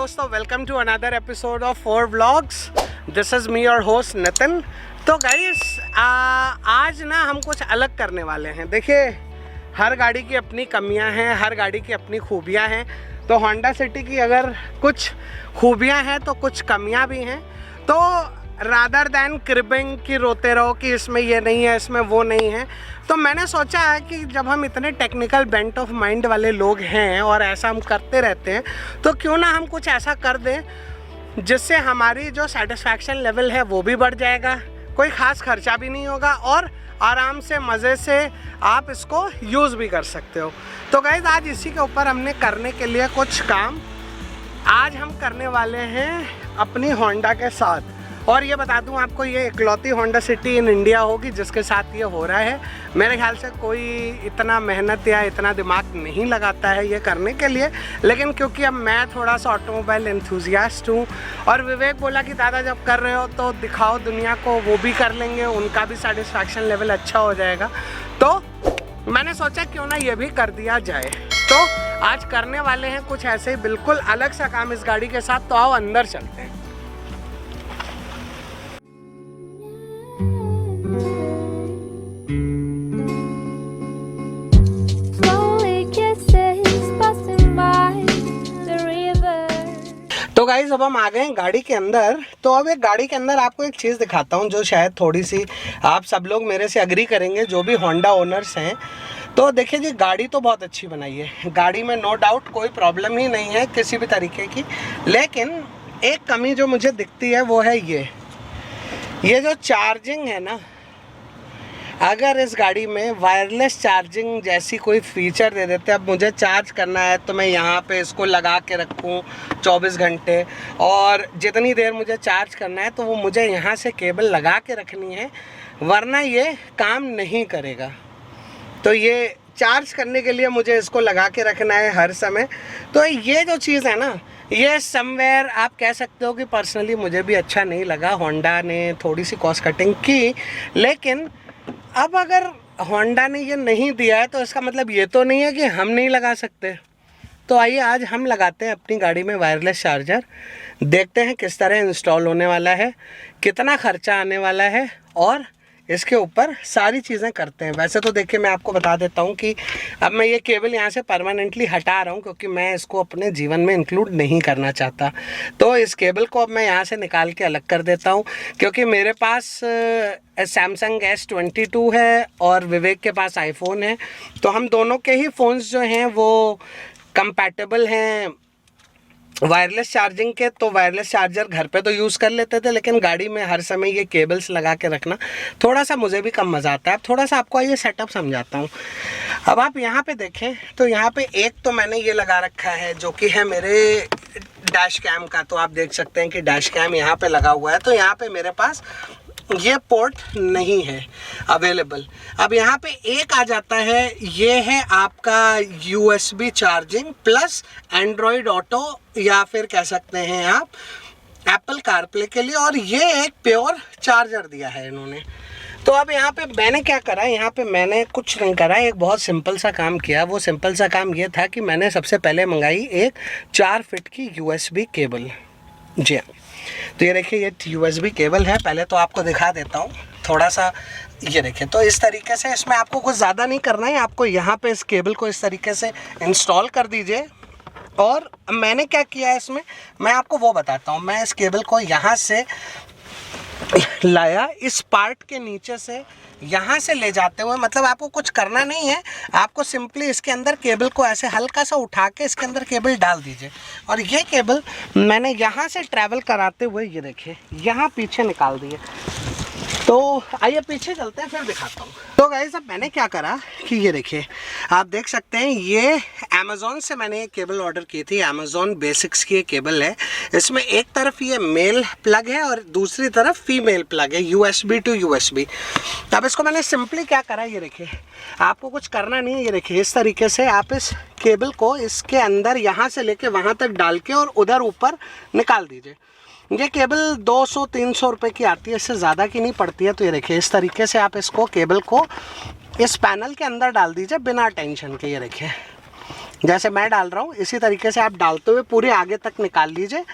दोस्तों, welcome to another episode of 4 vlogs. This is me your host Nitin. तो guys आज ना हम कुछ अलग करने वाले हैं। देखिए, हर गाड़ी की अपनी कमियां हैं, हर गाड़ी की अपनी खूबियां हैं। तो होंडा सिटी की अगर कुछ खूबियां हैं तो कुछ कमियां भी हैं। तो रादर दैन क्रिबिंग कि रोते रहो कि इसमें ये नहीं है, इसमें वो नहीं है, तो मैंने सोचा है कि जब हम इतने टेक्निकल बेंट ऑफ माइंड वाले लोग हैं और ऐसा हम करते रहते हैं, तो क्यों ना हम कुछ ऐसा कर दें जिससे हमारी जो सेटिस्फैक्शन लेवल है वो भी बढ़ जाएगा, कोई ख़ास खर्चा भी नहीं होगा और आराम से मज़े से आप इसको यूज़ भी कर सकते हो। तो गाइस, आज इसी के ऊपर हमने करने के लिए कुछ काम आज हम करने वाले हैं अपनी होंडा के साथ। और ये बता दूं आपको, ये इकलौती होंडा सिटी इन इंडिया होगी जिसके साथ ये हो रहा है। मेरे ख्याल से कोई इतना मेहनत या इतना दिमाग नहीं लगाता है ये करने के लिए, लेकिन क्योंकि अब मैं थोड़ा सा ऑटोमोबाइल एंथुजियास्ट हूँ और विवेक बोला कि दादा जब कर रहे हो तो दिखाओ दुनिया को, वो भी कर लेंगे, उनका भी सेटिस्फैक्शन लेवल अच्छा हो जाएगा। तो मैंने सोचा क्यों ना ये भी कर दिया जाए। तो आज करने वाले हैं कुछ ऐसे ही बिल्कुल अलग सा काम इस गाड़ी के साथ। तो आओ अंदर चलते हैं। तो गाइस, अब हम आ गए हैं गाड़ी के अंदर। तो अब एक गाड़ी के अंदर आपको एक चीज़ दिखाता हूँ जो शायद थोड़ी सी आप सब लोग मेरे से अग्री करेंगे, जो भी होंडा ओनर्स हैं। तो देखिए जी, गाड़ी तो बहुत अच्छी बनाई है, गाड़ी में नो डाउट कोई प्रॉब्लम ही नहीं है किसी भी तरीके की। लेकिन एक कमी जो मुझे दिखती है वो है ये जो चार्जिंग है ना, अगर इस गाड़ी में वायरलेस चार्जिंग जैसी कोई फीचर दे देते। अब मुझे चार्ज करना है तो मैं यहाँ पे इसको लगा के रखूँ 24 घंटे, और जितनी देर मुझे चार्ज करना है तो वो मुझे यहाँ से केबल लगा के रखनी है, वरना ये काम नहीं करेगा। तो ये चार्ज करने के लिए मुझे इसको लगा के रखना है हर समय। तो ये जो चीज़ है ना, ये समवेयर आप कह सकते हो कि पर्सनली मुझे भी अच्छा नहीं लगा। होंडा ने थोड़ी सी कॉस्ट कटिंग की, लेकिन अब अगर होंडा ने ये नहीं दिया है तो इसका मतलब ये तो नहीं है कि हम नहीं लगा सकते। तो आइए आज हम लगाते हैं अपनी गाड़ी में वायरलेस चार्जर, देखते हैं किस तरह इंस्टॉल होने वाला है, कितना खर्चा आने वाला है, और इसके ऊपर सारी चीज़ें करते हैं। वैसे तो देखिए, मैं आपको बता देता हूँ कि अब मैं ये केबल यहाँ से परमानेंटली हटा रहा हूँ क्योंकि मैं इसको अपने जीवन में इंक्लूड नहीं करना चाहता। तो इस केबल को अब मैं यहाँ से निकाल के अलग कर देता हूँ, क्योंकि मेरे पास सैमसंग S22 है और विवेक के पास आईफोन है। तो हम दोनों के ही फ़ोन्स जो हैं वो कंपैटिबल हैं वायरलेस चार्जिंग के। तो वायरलेस चार्जर घर पे तो यूज़ कर लेते थे, लेकिन गाड़ी में हर समय ये केबल्स लगा के रखना थोड़ा सा मुझे भी कम मज़ा आता है। अब थोड़ा सा आपको ये सेटअप समझाता हूँ। अब आप यहाँ पे देखें तो यहाँ पे एक तो मैंने ये लगा रखा है जो कि है मेरे डैश कैम का। तो आप देख सकते हैं कि डैश कैम यहाँ पे लगा हुआ है। तो यहाँ पे मेरे पास ये पोर्ट नहीं है अवेलेबल। अब यहाँ पे एक आ जाता है, ये है आपका USB charging plus Android auto, या फिर कह सकते हैं आप एप्पल कारप्ले के लिए, और ये एक प्योर चार्जर दिया है इन्होंने। तो अब यहाँ पे मैंने क्या करा, यहाँ पे मैंने कुछ नहीं करा, एक बहुत सिंपल सा काम किया। वो सिंपल सा काम ये था कि मैंने सबसे पहले मंगाई एक 4 फीट की USB केबल। जी हाँ, तो ये देखिए, ये USB केबल है। पहले तो आपको दिखा देता हूँ थोड़ा सा। ये देखिए, तो इस तरीके से इसमें आपको कुछ ज़्यादा नहीं करना है, आपको यहाँ पे इस केबल को इस तरीके से इंस्टॉल कर दीजिए। और मैंने क्या किया है इसमें, मैं आपको वो बताता हूँ। मैं इस केबल को यहाँ से लाया, इस पार्ट के नीचे से यहाँ से ले जाते हुए, मतलब आपको कुछ करना नहीं है, आपको सिंपली इसके अंदर केबल को ऐसे हल्का सा उठा के इसके अंदर केबल डाल दीजिए। और ये केबल मैंने यहाँ से ट्रैवल कराते हुए ये देखिए यहाँ पीछे निकाल दिए। तो आइए पीछे चलते हैं, फिर दिखाता हूँ। तो गाइस, अब मैंने क्या करा कि ये देखिए, आप देख सकते हैं, ये अमेज़ॉन से मैंने एक केबल ऑर्डर की थी। अमेज़ॉन बेसिक्स की एक केबल है। इसमें एक तरफ ये मेल प्लग है और दूसरी तरफ फीमेल प्लग है, USB to USB। अब इसको मैंने सिंपली क्या करा, ये देखिए, आपको कुछ करना नहीं है। ये देखिए, इस तरीके से आप इस केबल को इसके अंदर यहाँ से लेके वहाँ तक डाल के और उधर ऊपर निकाल दीजिए। ये केबल 200-300 रुपये की आती है, इससे ज़्यादा की नहीं पड़ती है। तो ये देखिए, इस तरीके से आप इसको केबल को इस पैनल के अंदर डाल दीजिए बिना टेंशन के। ये देखिए, जैसे मैं डाल रहा हूँ इसी तरीके से आप डालते हुए पूरे आगे तक निकाल लीजिए।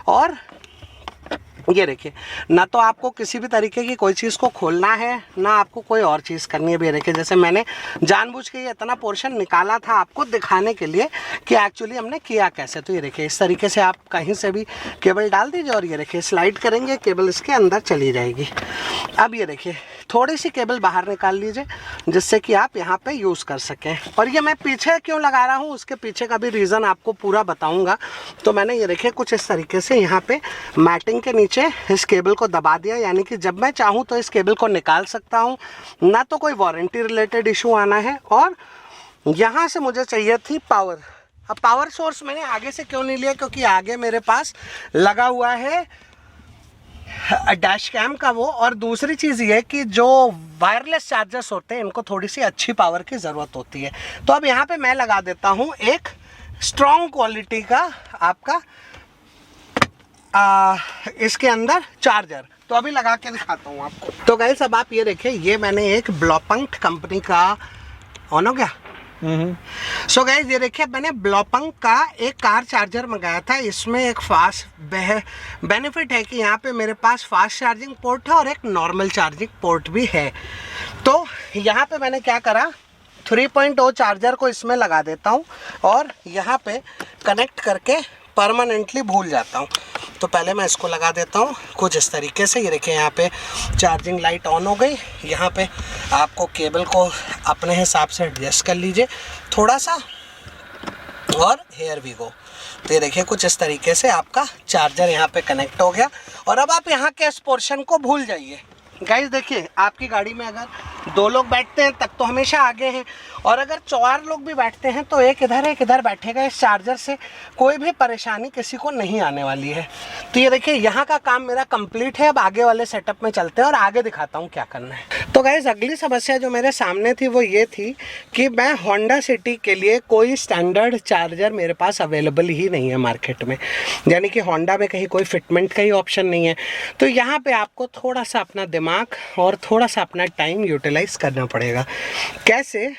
और ये देखिए, ना तो आपको किसी भी तरीके की कोई चीज़ को खोलना है, ना आपको कोई और चीज़ करनी है। भी देखिए, जैसे मैंने जानबूझ के ये इतना पोर्शन निकाला था आपको दिखाने के लिए कि एक्चुअली हमने किया कैसे। तो ये देखिए, इस तरीके से आप कहीं से भी केबल डाल दीजिए और ये देखिए स्लाइड करेंगे, केबल इसके अंदर चली जाएगी। अब ये देखिए, थोड़ी सी केबल बाहर निकाल लीजिए जिससे कि आप यहाँ पे यूज़ कर सकें। और ये मैं पीछे क्यों लगा रहा हूँ उसके पीछे का भी रीज़न आपको पूरा बताऊँगा। तो मैंने ये देखिए कुछ इस तरीके से यहाँ पे मैटिंग के नीचे इस केबल को दबा दिया, यानी कि जब मैं चाहूँ तो इस केबल को निकाल सकता हूँ, ना तो कोई वारंटी रिलेटेड इशू आना है। और यहाँ से मुझे चाहिए थी पावर। अब पावर सोर्स मैंने आगे से क्यों नहीं लिया, क्योंकि आगे मेरे पास लगा हुआ है डैश कैम का वो। और दूसरी चीज़ ये कि जो वायरलेस चार्जर्स होते हैं इनको थोड़ी सी अच्छी पावर की ज़रूरत होती है। तो अब यहाँ पे मैं लगा देता हूँ एक स्ट्रॉन्ग क्वालिटी का आपका इसके अंदर चार्जर। तो अभी लगा के दिखाता हूँ आपको। तो गाइस, अब आप ये देखिए, ये मैंने एक ब्लॉपंक कंपनी का, ऑन हो गया। सो गाइस, ये देखिए, मैंने ब्लॉपंक का एक कार चार्जर मंगाया था। इसमें एक फास्ट बेनिफिट है कि यहाँ पे मेरे पास फास्ट चार्जिंग पोर्ट है और एक नॉर्मल चार्जिंग पोर्ट भी है। तो यहाँ पे मैंने क्या करा, 3.0 चार्जर को इसमें लगा देता हूँ और यहाँ पे कनेक्ट करके परमानेंटली भूल जाता हूँ। तो पहले मैं इसको लगा देता हूँ कुछ इस तरीके से। ये देखिए, यहाँ पे चार्जिंग लाइट ऑन हो गई। यहाँ पे आपको केबल को अपने हिसाब से एडजस्ट कर लीजिए थोड़ा सा, और हियर वी गो। तो ये देखिए, कुछ इस तरीके से आपका चार्जर यहाँ पे कनेक्ट हो गया। और अब आप यहाँ के इस पोर्शन को भूल जाइए। गाइस देखिए, आपकी गाड़ी में अगर 2 लोग बैठते हैं तब तो हमेशा आगे हैं, और अगर 4 लोग भी बैठते हैं तो एक इधर बैठेगा। इस चार्जर से कोई भी परेशानी किसी को नहीं आने वाली है। तो ये देखिए, यहाँ का काम मेरा कंप्लीट है। अब आगे वाले सेटअप में चलते हैं और आगे दिखाता हूँ क्या करना है। तो गाइस, अगली समस्या जो मेरे सामने थी वो ये थी कि मैं होंडा सिटी के लिए कोई स्टैंडर्ड चार्जर मेरे पास अवेलेबल ही नहीं है मार्केट में, यानी कि होंडा में कहीं कोई फिटमेंट का ही ऑप्शन नहीं है। तो यहाँ पे आपको थोड़ा सा अपना दिमाग और थोड़ा सा अपना टाइम यूटिलाइज करना पड़ेगा। कैसे,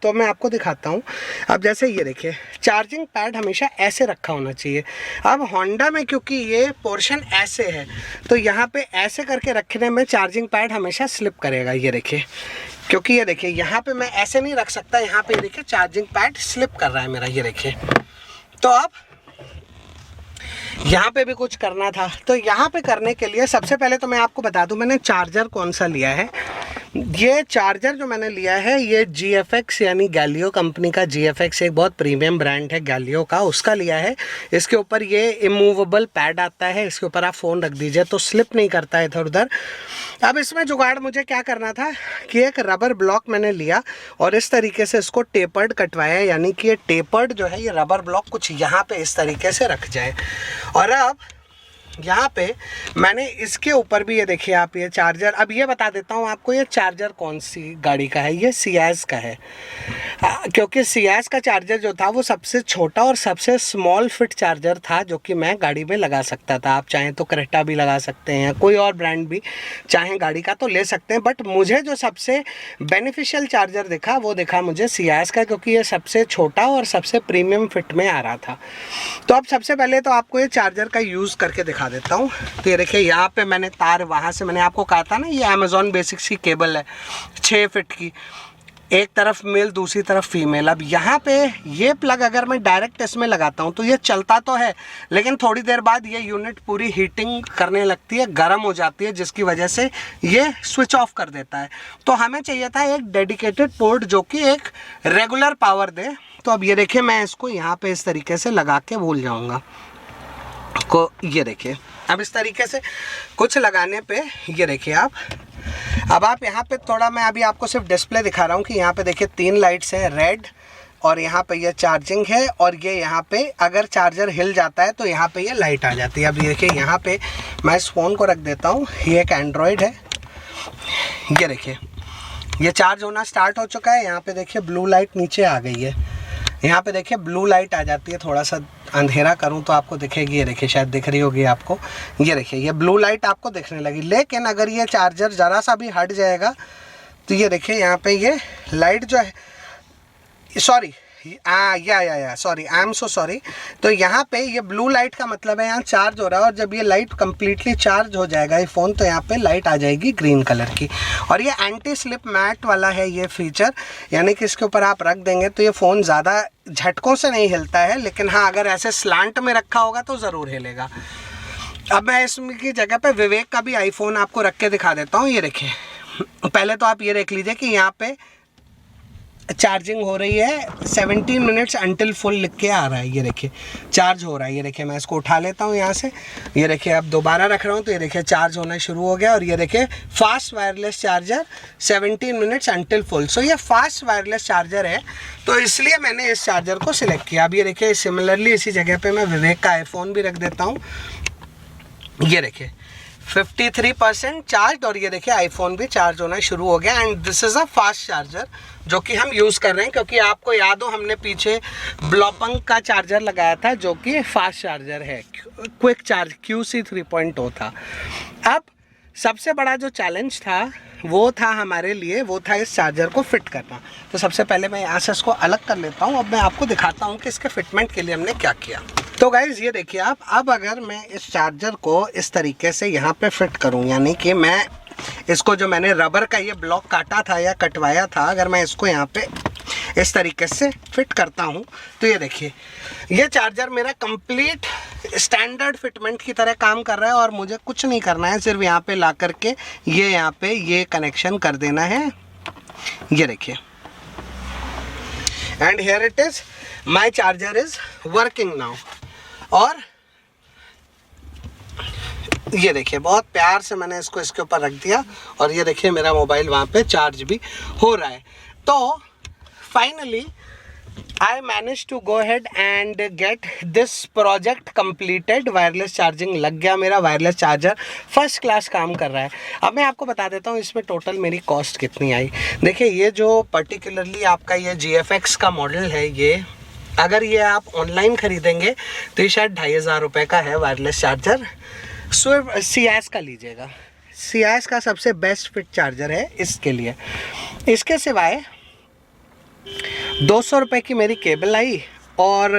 तो मैं आपको दिखाता हूँ। अब जैसे ये देखिए, चार्जिंग पैड हमेशा ऐसे रखा होना चाहिए। अब होंडा में क्योंकि ये पोर्शन ऐसे है तो यहाँ पे ऐसे करके रखने में चार्जिंग पैड हमेशा स्लिप करेगा। ये देखिए, क्योंकि ये देखिए यहाँ पे मैं ऐसे नहीं रख सकता, यहाँ पे देखिए चार्जिंग पैड स्लिप कर रहा है मेरा। ये देखिए, तो अब यहाँ पे भी कुछ करना था। तो यहाँ पे करने के लिए सबसे पहले तो मैं आपको बता दूं मैंने चार्जर कौन सा लिया है। ये चार्जर जो मैंने लिया है ये GFX यानी गैलियो कंपनी का। GFX एक बहुत प्रीमियम ब्रांड है गैलियो का, उसका लिया है। इसके ऊपर ये इमूवेबल पैड आता है, इसके ऊपर आप फ़ोन रख दीजिए तो स्लिप नहीं करता है इधर उधर। अब इसमें जुगाड़ मुझे क्या करना था कि एक रबर ब्लॉक मैंने लिया और इस तरीके से इसको टेपर्ड कटवाया, यानी कि ये टेपर्ड जो है ये रबर ब्लॉक कुछ यहाँ पे इस तरीके से रख जाए। और अब यहाँ पे मैंने इसके ऊपर भी ये देखिए आप ये चार्जर, अब ये बता देता हूँ आपको ये चार्जर कौन सी गाड़ी का है। ये सियाज का है, क्योंकि सियाज का चार्जर जो था वो सबसे छोटा और सबसे स्मॉल फिट चार्जर था जो कि मैं गाड़ी में लगा सकता था। आप चाहें तो क्रेटा भी लगा सकते हैं, कोई और ब्रांड भी चाहें गाड़ी का तो ले सकते हैं, बट मुझे जो सबसे बेनिफिशियल चार्जर दिखा वो दिखा मुझे सियाज का, क्योंकि ये सबसे छोटा और सबसे प्रीमियम फिट में आ रहा था। तो अब सबसे पहले तो आपको ये चार्जर का यूज़ करके दिखा देता हूँ। तो ये देखिए यहाँ पे मैंने तार, वहाँ से मैंने आपको कहा था ना ये अमेज़ॉन बेसिक्स की केबल है 6 फीट की, एक तरफ मेल दूसरी तरफ फीमेल। अब यहाँ पे ये प्लग अगर मैं डायरेक्ट इसमें लगाता हूँ तो ये चलता तो है, लेकिन थोड़ी देर बाद ये यूनिट पूरी हीटिंग करने लगती है, गर्म हो जाती है, जिसकी वजह से ये स्विच ऑफ कर देता है। तो हमें चाहिए था एक डेडिकेटेड पोर्ट जो कि एक रेगुलर पावर दे। तो अब ये देखिए मैं इसको यहाँ पे इस तरीके से लगा के भूल जाऊँगा को, ये देखिए अब इस तरीके से कुछ लगाने पे ये देखिए आप, अब आप यहाँ पे थोड़ा, मैं अभी आपको सिर्फ डिस्प्ले दिखा रहा हूँ कि यहाँ पे देखिए 3 लाइट्स हैं रेड, और यहाँ पे ये चार्जिंग है, और ये यहाँ पे अगर चार्जर हिल जाता है तो यहाँ पे ये लाइट आ जाती है। अब ये देखिए यहाँ पे मैं इस फ़ोन को रख देता हूँ, ये एक एंड्रॉयड है। ये देखिए ये चार्ज होना स्टार्ट हो चुका है। यहाँ पे देखिए ब्लू लाइट नीचे आ गई है, यहाँ पे देखिए ब्लू लाइट आ जाती है। थोड़ा सा अंधेरा करूँ तो आपको दिखेगी, ये देखिए शायद दिख रही होगी आपको, ये देखिए ये ब्लू लाइट आपको दिखने लगी। लेकिन अगर ये चार्जर ज़रा सा भी हट जाएगा तो ये देखिए यहाँ पे ये लाइट जो है, सॉरी या sorry, I am so sorry. तो यहाँ पे ये ब्लू लाइट का मतलब है यहाँ चार्ज हो रहा है, और जब ये लाइट कम्प्लीटली चार्ज हो जाएगा ये फ़ोन, तो यहाँ पे लाइट आ जाएगी ग्रीन कलर की। और ये एंटी स्लिप मैट वाला है ये फीचर, यानी कि इसके ऊपर आप रख देंगे तो ये फ़ोन ज़्यादा झटकों से नहीं हिलता है, लेकिन हाँ अगर ऐसे स्लांट में रखा होगा तो ज़रूर हिलेगा। अब मैं इसकी जगह पे विवेक का भी आईफोन आपको रख के दिखा देता हूँ। ये देखिए, पहले तो आप ये देख लीजिए कि यहाँ पे चार्जिंग हो रही है, 17 मिनट्स अंटिल फुल लिख के आ रहा है। ये देखिए चार्ज हो रहा है। ये देखिए मैं इसको उठा लेता हूँ यहाँ से, ये देखिए अब दोबारा रख रहा हूँ तो ये देखिए चार्ज होना शुरू हो गया। और ये देखिए fast wireless charger, 17 minutes until full. So ये फास्ट वायरलेस चार्जर है, तो इसलिए मैंने इस चार्जर को सिलेक्ट किया। अब ये देखिए सिमिलरली इसी जगह पर मैं विवेक का आईफोन भी रख देता हूँ। ये देखिए 53% चार्ज, और ये देखिए आईफोन भी चार्ज होना शुरू हो गया। And this is a fast charger जो कि हम यूज़ कर रहे हैं, क्योंकि आपको याद हो हमने पीछे ब्लॉपंग का चार्जर लगाया था जो कि फास्ट चार्जर है, क्विक चार्ज QC 3.0 था। अब सबसे बड़ा जो चैलेंज था वो था हमारे लिए, वो था इस चार्जर को फिट करना। तो सबसे पहले मैं यहाँ से इसको अलग कर लेता हूँ। अब मैं आपको दिखाता हूँ कि इसके फिटमेंट के लिए हमने क्या किया। तो गाइज़ ये देखिए आप, अब अगर मैं इस चार्जर को इस तरीके से यहाँ पे फिट करूँ, यानी कि मैं इसको जो मैंने रबर का ये ब्लॉक काटा था या कटवाया था, अगर मैं इसको यहाँ पे इस तरीके से फिट करता हूँ तो ये देखिए ये चार्जर मेरा कंप्लीट स्टैंडर्ड फिटमेंट की तरह काम कर रहा है, और मुझे कुछ नहीं करना है, सिर्फ यहाँ पे ला करके ये यहाँ पे ये कनेक्शन कर देना है। ये देखिए, and here it is, my charger is working now. और ये देखिए बहुत प्यार से मैंने इसको इसके ऊपर रख दिया, और ये देखिए मेरा मोबाइल वहाँ पे चार्ज भी हो रहा है। तो finally I managed to go ahead and get this project completed। Wireless charging लग गया, मेरा वायरलेस चार्जर फर्स्ट क्लास काम कर रहा है। अब मैं आपको बता देता हूँ इसमें टोटल मेरी कॉस्ट कितनी आई। देखिए ये जो पर्टिकुलरली आपका ये GFX का मॉडल है, ये अगर ये आप ऑनलाइन ख़रीदेंगे तो ये शायद 2500 रुपये का है वायरलेस चार्जर। स्विफ्ट CIS का लीजिएगा, CIS का सबसे बेस्ट फिट चार्जर है इसके लिए। इसके सिवाय 200 रुपये की मेरी केबल आई, और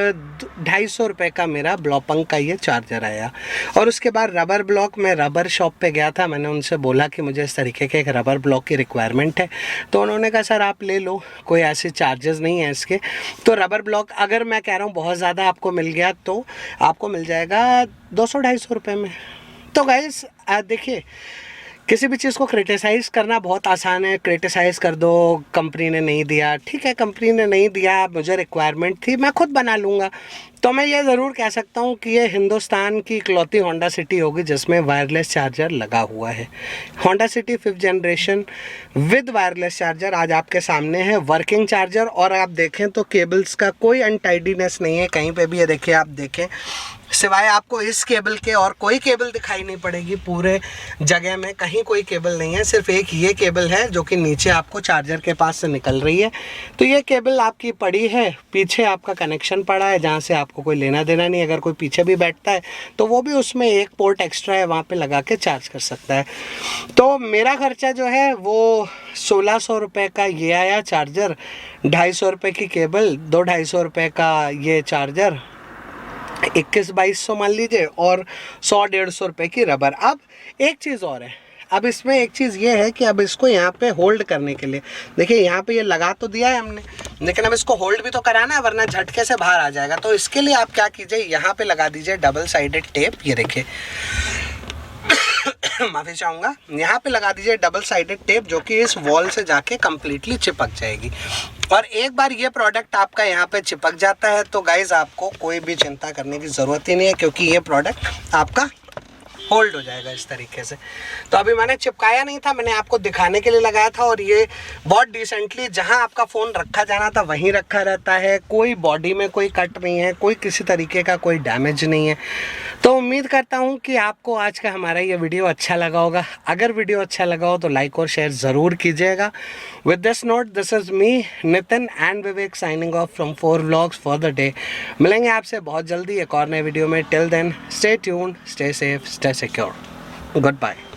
250 रुपये का मेरा ब्लॉपंग का ये चार्जर आया। और उसके बाद रबर ब्लॉक, मैं रबर शॉप पे गया था, मैंने उनसे बोला कि मुझे इस तरीके के एक रबर ब्लॉक की रिक्वायरमेंट है, तो उन्होंने कहा सर आप ले लो, कोई ऐसे चार्जेस नहीं है इसके। तो रबर ब्लॉक अगर मैं कह रहा हूँ बहुत ज़्यादा आपको मिल गया तो आपको मिल जाएगा 200-250 रुपये में। तो गाइस देखिए, किसी भी चीज़ को क्रिटिसाइज़ करना बहुत आसान है। क्रिटिसाइज़ कर दो, कंपनी ने नहीं दिया, ठीक है कंपनी ने नहीं दिया, मुझे रिक्वायरमेंट थी, मैं खुद बना लूँगा। तो मैं ये ज़रूर कह सकता हूँ कि ये हिंदुस्तान की इकलौती होंडा सिटी होगी जिसमें वायरलेस चार्जर लगा हुआ है। Honda city 5th generation with wireless charger आज आपके सामने है, वर्किंग चार्जर। और आप देखें तो केबल्स का कोई अनटाइडीनेस नहीं है कहीं पे भी। ये देखिए आप देखें, सिवाय आपको इस केबल के और कोई केबल दिखाई नहीं पड़ेगी पूरे जगह में, कहीं कोई केबल नहीं है, सिर्फ एक ये केबल है जो कि नीचे आपको चार्जर के पास से निकल रही है। तो ये केबल आपकी पड़ी है, पीछे आपका कनेक्शन पड़ा है जहाँ से आपको कोई लेना देना नहीं। अगर कोई पीछे भी बैठता है तो वो भी उसमें एक पोर्ट एक्स्ट्रा है, वहाँ पे लगा के चार्ज कर सकता है। तो मेरा खर्चा जो है वो 1600 रुपये का ये आया चार्जर, 250 रुपये की केबल, 200-250 रुपये का ये चार्जर, 2100-2200 मान लीजिए, और 100-150 रुपये की रबर। अब एक चीज़ और है, अब इसमें एक चीज़ ये है कि अब इसको यहाँ पे होल्ड करने के लिए, देखिए यहाँ पे ये लगा तो दिया है हमने, लेकिन अब इसको होल्ड भी तो कराना है वरना झटके से बाहर आ जाएगा। तो इसके लिए आप क्या कीजिए, यहाँ पे लगा दीजिए डबल साइडेड टेप। ये देखिए माफ़ी चाहूँगा, यहाँ पे लगा दीजिए डबल साइडेड टेप जो कि इस वॉल से जाके कम्प्लीटली चिपक जाएगी। और एक बार ये प्रोडक्ट आपका यहाँ पे चिपक जाता है तो गाइज़ आपको कोई भी चिंता करने की ज़रूरत ही नहीं है, क्योंकि ये प्रोडक्ट आपका होल्ड हो जाएगा इस तरीके से। तो अभी मैंने चिपकाया नहीं था, मैंने आपको दिखाने के लिए लगाया था, और ये बहुत डिसेंटली जहां आपका फ़ोन रखा जाना था वहीं रखा रहता है। कोई बॉडी में कोई कट नहीं है, कोई किसी तरीके का कोई डैमेज नहीं है। तो उम्मीद करता हूं कि आपको आज का हमारा ये वीडियो अच्छा लगा होगा। अगर वीडियो अच्छा लगा हो तो लाइक और शेयर ज़रूर कीजिएगा। With this note, this is me Nitin and Vivek signing off from 4 vlogs for the day. मिलेंगे आपसे बहुत जल्दी एक और नए वीडियो में। Till then stay tuned, stay safe, stay secure. Goodbye.